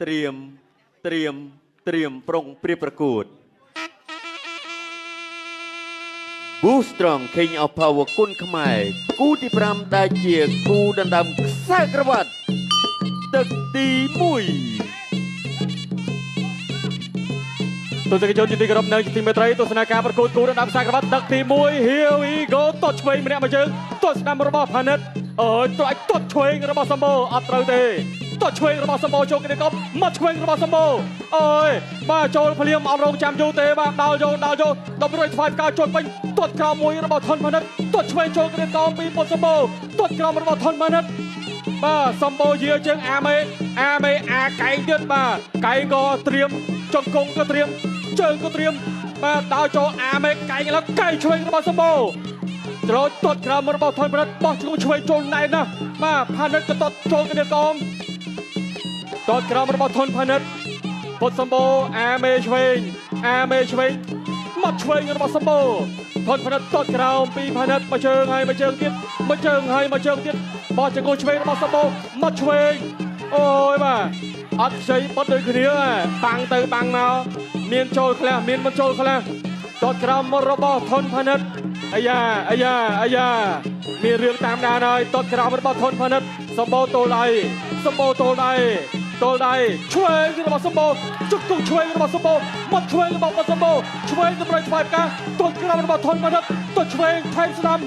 เตรียมเตรียมเตรียมปรงเปรียบประกวดบูสตรองคิงออฟพาวเวอร์กุนขมายกูที่พรำได้เจียกูดันดำแทรกระวัดตึกตีมุยตัวจักรยานจิตติกรบนางจิตติเมตรัยตัวสนาการประกวดกูดันดำแทรกระวัดตึกตีมุยเฮียวีโกตัวช่วยมันเนี่ยมาเจอตัวสนามระบอบพานัดตัวไอ้ตัวช่วยระบอบสมบูอัตราเตตัวช่วยระบอบสมบูโจกันเด็กมาช่วยระบอบสมบูมาโจพลียมเอาลงจำโยเตมาดาวโยดับเบิลไฟฟ้าโจนไปตัวกรามวยระบอบทนพานัดตัวช่วยโจกันเด็กปีปสมบูตัวกรามระบอบทนพานัดมาสมบูเยือเชิงอาเมไก่เดือดมาไก่ก็เตรียมจงกงก็เตรียมเชิงก็เตรียมมาดาวโจอาเมไก่แล้วไก่ช่วยระบอบสมบูโจตัวกรามระบอบทนพานัดบอสช่วยโจนไหนนะมาพานัดก็ตัวโจกันเด็กตัวกรามระบอบทนพานัดพดสมบูอาเมช่วยมาช่วยระบอบสมบูทนพนัดต้นกราวปีพนัดมาเชิงให้มาเชิงเตี้ยมาเชิงบอลจะกูช่วยระบอบสมบูมาช่วยโอ้ยมาอัดใช้บอลเดินขึ้นเยอะปังเตยปังมาเมียนโจเขาแล้วเมียนมันโจเขาแล้วต้นกราวระบอบทนพนัดอายามีเรื่องตามดาหน่อยต้นกราวระบอบทนพนัดสมบูโตไลช่วยระบอบสมบูจุดกุ้งช่วยระบอบสมบูมาช่วยระบอบสมบูช่วยระบอบไฟฟ้าต้นกราวระบอบทนพนัดต้นช่วยไทยสนาม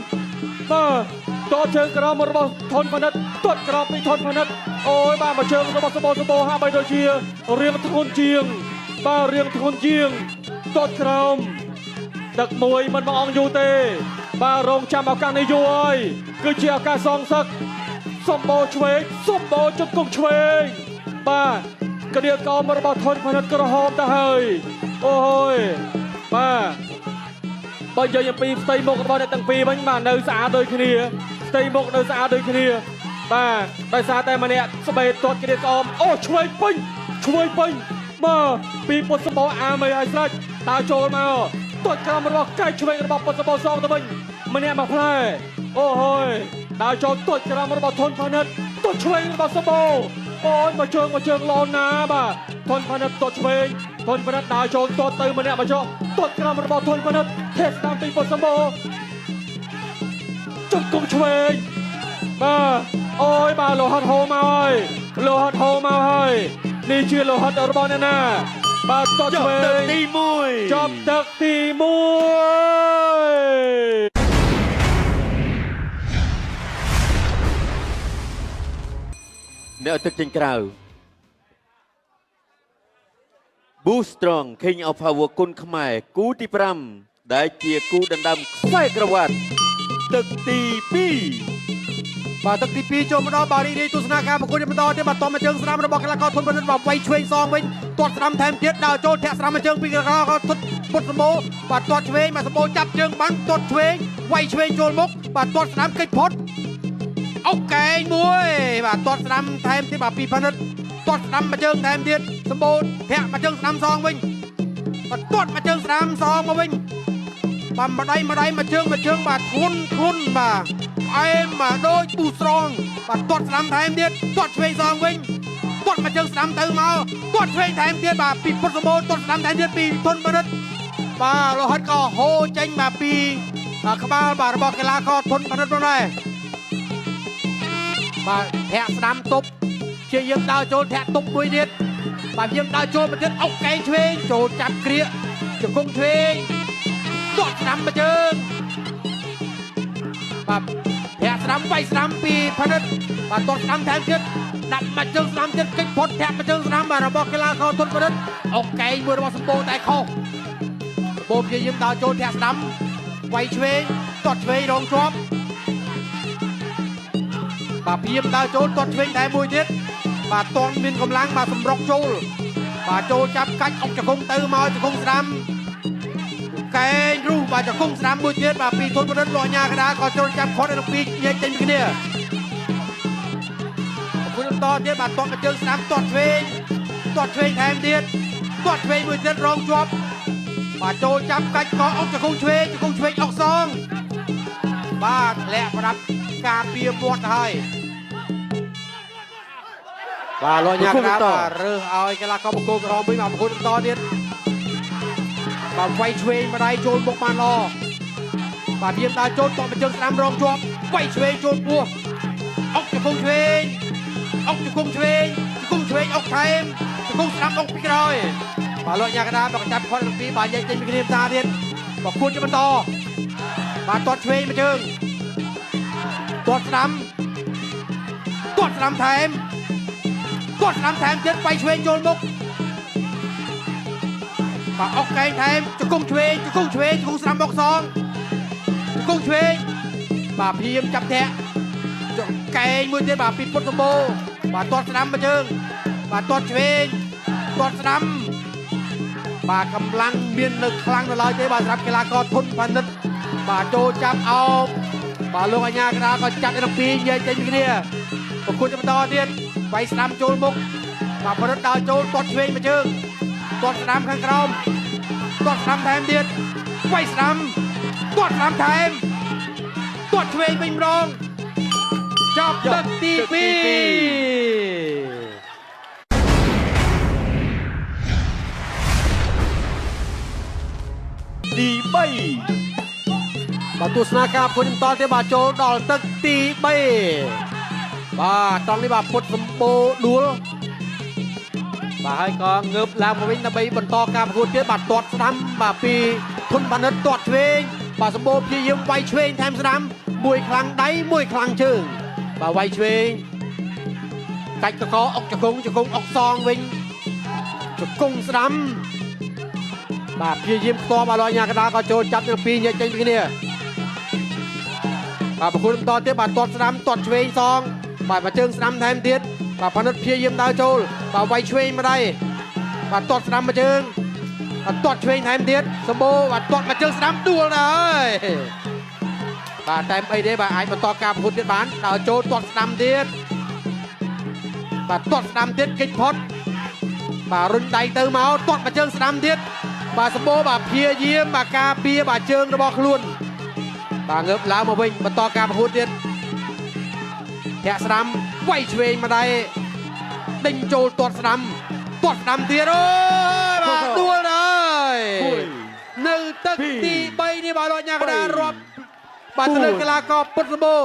ตัวเชิงกราวระบอบทนพนัดต้นกราวไปทนพนัดโอ้ยมาเชิงระบอบสมบูห้าใบโดยเชียเรียงทนเจียงต้นกราวดักมวยมันมาอองยูเตบารงจำเอาการในยุยคือเชียร์การซองสักสมบูช่วยจุดกุ้งช่วยบ้ากระเดียกอมระบาดทนพนัดกระหอบตาเฮยโอ้ยบ้าเยอะยังปีสเตย์มกระบาดในตั้งปีมันมาเนื้อสะอาดโดยคณีสเตย์มกเนื้อสะอาดโดยคณีบ้าได้สาแต่มาเนี่ยสเปรย์ตัวกระเดียกอมโอ้ช่วยปิ้งมาปีปสมบูอาไม่ไอ้สัตว์ตาโจมาตัวกระมันบอกใกล้ช่วยระบาดปสมบูซองตะบันมาเนี่ยมาพลายโอ้ยตาโจตัวกระมันระบาดทนพนัดตัวช่วยระบาดสมบูโอ้ยมาเชิงรอนาบ่าทนพนัดตัวช่วยทนพนัดดาวโจตัวตื่นมาเนี่ยมาโจตัวกระมันระบาดทนพนัดเทสตามตีปสมบูจุดกุ้งช่วยมาโอ้ยมาโลหัดโฮมาให้นี่ชื่อโลหัดอรบอน่ะมาตัวช่วยจบตึกตีมุยเนื้อตึกจิงกราวบูสตรองคิงออฟพาวเวอร์กุนขมายกูที่พรำได้เจียกูดันดำแทรกระวัดตึกตีปีตึกตีปีโจมดอบารีตุสนาการประกวดมาต่อเดี๋ยวมาต่อมาเชิงสนามระบอกกระกอทนบนแบบไวช่วยซองไว้ตัวสนามแถมเทียดดาวโจแทะสนามมาเชิงปีกระกอทดบดสมโบปัดตัวช่วยมาสมโบจับเชิงบังตัวช่วยไวช่วยโจมกปัดตัวสนามเกิดพดเอาแกงมวยปัดตัวสนามแถมที่แบบปีพนัดตัวสนามมาเชิงแถมเทียดสมโบแทะมาเชิงสนามซองวิ่งปัดตัวมาเชิงสนามซองมาวิ่งปั๊มมาได้มาเชิงบาดทุนบาไอ้มาโดยปูสตรองปัดตดสนามไทม์เดียดตดช่วยซองวิ่งตดมาเชิงสนามตื่นมาตดช่วยไทม์เดียดบาปีปสมบูตดสนามไทม์เดียดปีทนบรรดบาโลหัดก็โฮเจงบาปีขบาบาระบอกกีฬาก็ทนบรรดตรงไหนบาแทะสนามตบเชียร์ยิงดาวโจแทะตบด้วยเดียดบายิงดาวโจมาเดียดเอาไก่ช่วยโจจับเกลียจะคงช่วยตดสนามมาเชิงบาแทะสนามไปสนามปีพนัดบาตดสนามแทนเทียดดับมาเชิงสนามเทียดกิจพดแทะมาเชิงสนามบาระบอกกีฬาเขาทนพนัดเอาไก่มวยระบอกสมบูรณ์แต่เขาโบเพียยิมดาวโจแทะสนามไวช่วยตดช่วยรองชอบบาเพียมดาวโจตดช่วยแต่มวยเทียดบาตอนบินกำลังบาสมรกโจบาโจจับกัดออกจากคงตื่นมาจากคงสนามแกรู้ว่าจะคงสนามบุญเทียนมาปีทนบนนั้นลอยยากระดาก็จะจับคอในปีเย็นเต็มกันเนี่ยคุณตอนเทียนมาตอนมาเจอสนามตอดเวงแทนเทียนตอดเวงบุญเทียนรองจวบมาโจจับกัดก็ออกจากคงเวงออกซองบ้าแหลกรับการเบียร์บวชให้ បាទលោកញ៉ាំកណាបាទរើសឲ្យកីឡាករបង្គោលក្រហមវិញមកបង្គោលបន្តទៀតបាទវាយឆ្វេងម្ដាយចូលមុខបានល្អបាទវាដើរចូលតបបញ្ជើងស្ដាំរងជាប់វាយឆ្វេងចូលពោះអុកជង្គង់ឆ្វេងអុកជង្គង់ឆ្វេងជង្គង់ឆ្វេងអុកថែមជង្គង់ស្ដាំអុកពីក្រោយបាទលោកញ៉ាំកណាមកចាប់ខត់ទាំងពីរបាទនិយាយចេញពីគ្នាផ្សារទៀតបាទគួរជាបន្តបាទតតឆ្វេងបញ្ជើងតតស្ដាំថែមគាត់ស្ដាំថែមទៀតបៃឆ្វេងចូលមុខបាទអុកកែងថែមជង្គង់ឆ្វេងជង្គង់ស្ដាំមុខសងជង្គង់ឆ្វេងបាទព្រៀមចាប់ធាក់កែងមួយទៀតបាទពីពុតសម្បូរបាទទាត់ស្ដាំមកជើងបាទទាត់ឆ្វេងទាត់ស្ដាំបាទកម្លាំងមាននៅខ្លាំងនៅឡើយទេបាទសម្រាប់កីឡាករធុនផានិតបាទចូលចាប់អោបបាទលោកអាញាកណ្ដាលក៏ចាត់ទាំងពីរនិយាយចេញពីគ្នាប្រគួតបន្តទៀតវាយស្ដាំចូលមុខបាទប្រឌិតដើរចូលទាត់ឆ្វេងមកជើងទាត់ស្ដាំខាងក្រោមទាត់ស្ដាំថែមទៀតវាយស្ដាំទាត់ស្ដាំថែមទាត់ឆ្វេងវិញម្ដងចាប់ទឹកទី2ទី3បាទទស្សនាការប្រកួតបន្តទៀតបាទចូលដល់ទឹកទី3បាទត្រង់នេះបាទពុតសម្បូរដួលបាទហើយក៏ងើបឡើងមកវិញដើម្បីបន្តការប្រកួតទៀតបាទទាត់ស្ដាំបាទពីធុនបានិតទាត់ឆ្វេងបាទសម្បូរព្យាយាមវាយឆ្វេងថែមស្ដាំមួយខ្លាំងដៃមួយខ្លាំងជើងបាទវាយឆ្វេងកាច់កកអុកជង្គង់អុកសងវិញជង្គង់ស្ដាំបាទព្យាយាមខ្ទាស់បាទលោកញ៉ាកណ្ដាលក៏ចូលចាប់ទាំងពីរញែកចេញពីគ្នាបាទប្រកួតបន្តទៀតបាទទាត់ស្ដាំទាត់ឆ្វេងសងបាទមកជើងស្ដាំថែមទៀតបាទផានិតព្យាយាមដើរចូលបាទវាយឆ្វេងម្ដាយបាទទាត់ស្ដាំមកជើងបាទទាត់ឆ្វេងថែមទៀតសម្បូរបាទទាត់មកជើងស្ដាំដួលណាស់ហើយបាទតែអីទេបាទអាចបន្តការប្រកួតទៀតបានដើរចូលទាត់ស្ដាំទៀតបាទទាត់ស្ដាំទៀតគេចផុតបាទរុញដៃទៅមកទាត់មកជើងស្ដាំទៀតបាទសម្បូរបាទព្យាយាមបាទការពារបាទជើងរបស់ខ្លួនបាទងើបឡើងមកវិញបន្តការប្រកួតទៀតធាក់ស្ដាំវាយឆ្វេងម្ដាយដេញចូលទាត់ស្ដាំទៀតអូយបាទដួលហើយនៅទឹកទី3នេះបាទលោកញ៉ាកណ្ដាលរាប់បាទទៅលើកីឡាករពុតសម្បូរ5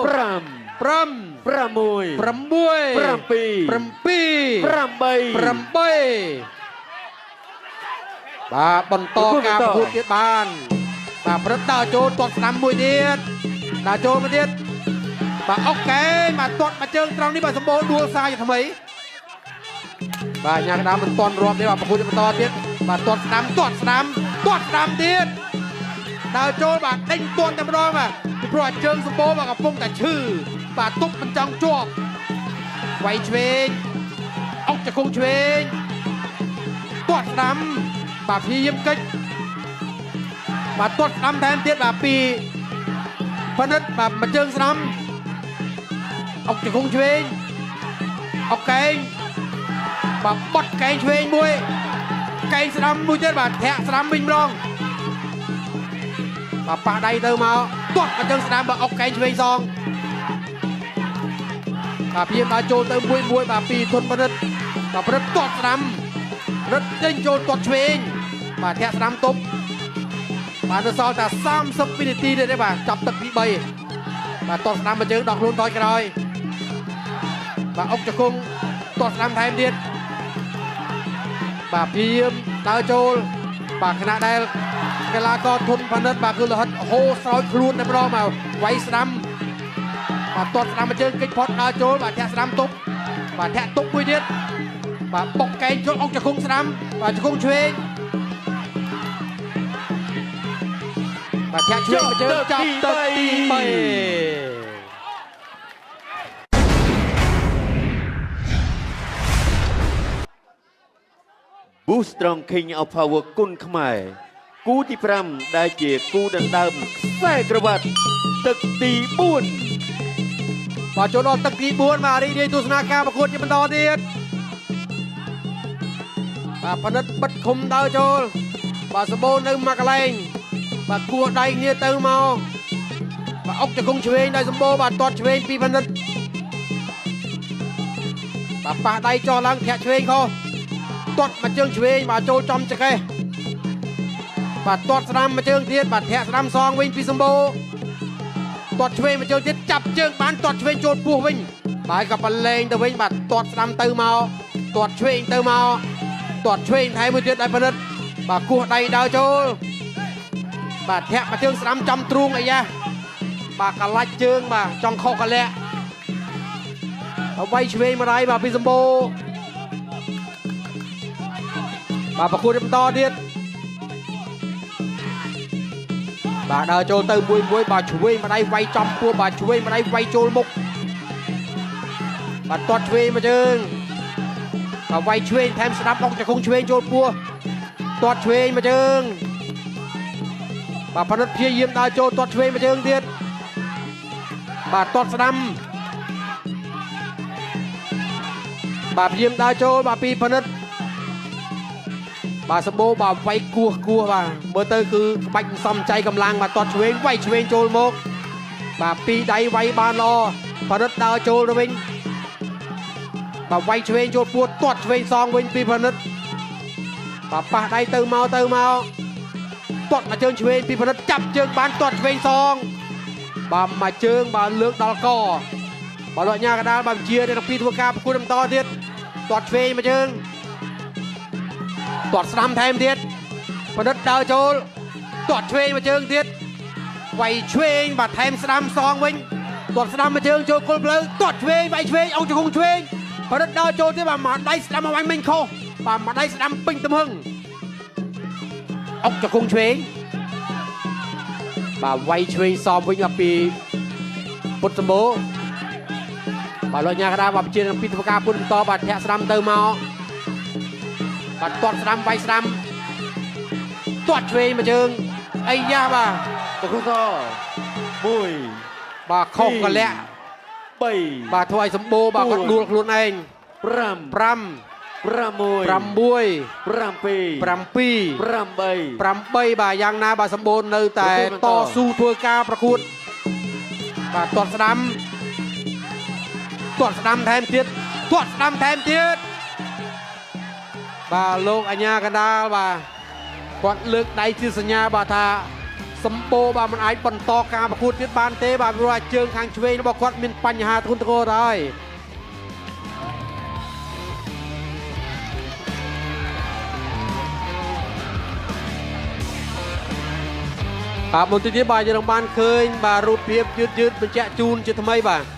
6 7 បាទបន្តការប្រកួតទៀតបានបាទព្រឹកដើរចូលទាត់ស្ដាំមួយទៀតដើរចូលមួយទៀតបាទអុកកែបាទទាត់មកជើងត្រង់នេះបាទសម្បូរដួលសាយថ្មីបាទញ៉ាកណ្ដាលមិនទាន់រាប់ទេបាទប្រកួតបន្តទៀតបាទទាត់ស្ដាំទៀតដើរចូលបាទដេញទាត់តែម្ដងបាទពីព្រោះជើងសម្បូរបាទកំពុងតែឈឺបាទទប់មិនចង់ជាប់វាយឆ្វេងអុកជង្គង់ឆ្វេងទាត់ស្ដាំបាទព្យាយាមកិច្ចបាទទាត់ស្ដាំថែមទៀតបាទពីផានិតបាទមកជើងស្ដាំអុកជង្គង់ឆ្វេងអុកកែងបាទបត់កែងឆ្វេងមួយកែងស្ដាំមួយទៀតបាទធាក់ស្ដាំវិញម្ដងបាទប៉ះដៃទៅមកទាត់មកជើងស្ដាំបាទអុកកែងឆ្វេងសងបាទព្យាយាមដើរចូលទៅមួយបាទពីធុនផានិតបាទព្រឹកទាត់ស្ដាំរត់ចេញចូលទាត់ឆ្វេងបាទធាក់ស្ដាំទប់បាទនៅសល់តែ30វិនាទីទៀតទេបាទចាប់ទឹកទី3បាទទាត់ស្ដាំមកជើងដល់ខ្លួនថយក្រោយបាទអុកជង្គង់ទាត់ស្ដាំថែមទៀតបាទព្យាយាមដើរចូលបាទខណៈដែលកីឡាករធុនផានិតបាទគឺលហិតហូរស្រោចខ្លួនតែម្ដងមកវាយស្ដាំបាទទាត់ស្ដាំមកជើងគេចផុតដើរចូលបាទធាក់ស្ដាំទប់បាទធាក់ទប់មួយទៀតបាទបុកកែងចូលអុកជង្គង់ស្ដាំបាទជង្គង់ឆ្វេងបាទធាក់ឆ្វេងមកជើងចាប់ទឹកទី3Boostrong King of Power គុណខ្មែរគូទី5ដែលជាគូដណ្ដើមខ្សែក្រវ៉ាត់ទឹកទី4បាទចូលដល់ទឹកទី4បាទរីករាយទស្សនាការប្រកួតជាបន្តទៀតបាទផានិតបិទឃុំដើរចូលបាទសម្បូរនៅមកកន្លែងបាទគួរដៃគ្នាទៅមកបាទអុកជង្គង់ឆ្វេងដោយសម្បូរបាទទាត់ឆ្វេងពីផានិត បាទប៉ះដៃចោលឡើងធាក់ឆ្វេងខុសទាត់មកជើងឆ្វេងបាទចូលចំចកេះបាទទាត់ស្ដាំមកជើងទៀតបាទធាក់ស្ដាំសងវិញពីសម្បូរទាត់ឆ្វេងមកជើងទៀតចាប់ជើងបានទាត់ឆ្វេងចូលពោះវិញបាទក៏បលែងទៅវិញបាទទាត់ស្ដាំទៅមកទាត់ឆ្វេងទៅមកទាត់ឆ្វេងថែមមួយទៀតឲ្យផលិតបាទគោះដៃដើរចូលបាទធាក់មកជើងស្ដាំចំទ្រូងអីយ៉ាបាទកលាច់ជើងបាទចង់ខុសកលាក់ឲ្យឆ្វេងមកដៃបាទពីសម្បូរបាទប្រគួតបន្តទៀតបាទដើរចូលទៅមួយបាទឆ្វេងមកដៃវាយចំពោះបាទឆ្វេងមកដៃវាយចូលមុខបាទទាត់ឆ្វេងមកជើងបាទវាយឆ្វេងថែមស្ដាប់អុកចង្គង់ឆ្វេងចូលពោះទាត់ឆ្វេងមកជើងបាទផលិតព្យាយាមដើរចូលទាត់ឆ្វេងមកជើងទៀតបាទទាត់ស្ដាំបាទព្យាយាមដើរចូលបាទពីផលិតបាទសម្បូរបាទវាយគោះបាទមើលទៅគឺក្បាច់សំចៃកម្លាំងបាទទាត់ឆ្វេងវាយឆ្វេងចូលមកបាទពីដៃវាយបានល្អផលិតដើរចូលទៅវិញបាទវាយឆ្វេងចូលពោះទាត់ឆ្វេងសងវិញពីផលិតបាទប៉ះដៃទៅមកទាត់មកជើងឆ្វេងពីផលិតចាប់ជើងបានទាត់ឆ្វេងសងបាទមកជើងបាទលើកដល់កបាទលោកញ៉ាកដាលបាទជាទាំងពីរធ្វើការប្រគួតបន្តទៀតទាត់ឆ្វេងមកជើងទាត់ស្ដាំថែមទៀតផលិតដើរចូលទាត់ឆ្វេងមកជើងទៀតវាយឆ្វេងបាទថែមស្ដាំសងវិញទាត់ស្ដាំមកជើងចូលគល់ផ្លូវទាត់ឆ្វេងវាយឆ្វេងអុកចង្គង់ឆ្វេងផលិតដើរចូលទៀតបាទមកដៃស្ដាំមកវាយមិញខុសបាទមកដៃស្ដាំពេញទំហឹងអុកចង្គង់ឆ្វេងបាទវាយឆ្វេងសងវិញមកពីពុតសម្បូរបាទលោកញ៉ាកដាបាទជាទាំងពីរធ្វើការពុតបន្តបាទធាក់ស្ដាំទៅមកបាទទាត់ស្ដាំវាយស្ដាំទាត់ឆ្វេងមកជើងអីយ៉ាបាទ ប្រគល់ត1 បាទខុសកលាក់ 3 បាទធ្វើឲ្យសម្បូរបាទគាត់ដួលខ្លួនឯង 5 5 6 7 7 8បាទយ៉ាងណាបាទសម្បូរនៅតែតស៊ូធ្វើការប្រកួតបាទទាត់ស្ដាំថែមទៀតបាទលោកអញ្ញាកណ្ដាលបាទគាត់លើកដៃជាសញ្ញាបាទថាសម្បូរបាទមិនអាចបន្តការប្រកួតទៀតបានទេបាទព្រោះជើងខាងឆ្វេងរបស់គាត់មានបញ្ហាធ្ងន់ធ្ងរហើយបាទមុនទៅទៀតបាទយើងនឹងបានឃើញបាទរូបភាពយឺតបញ្ជាក់ជូនជាថ្មីបាទ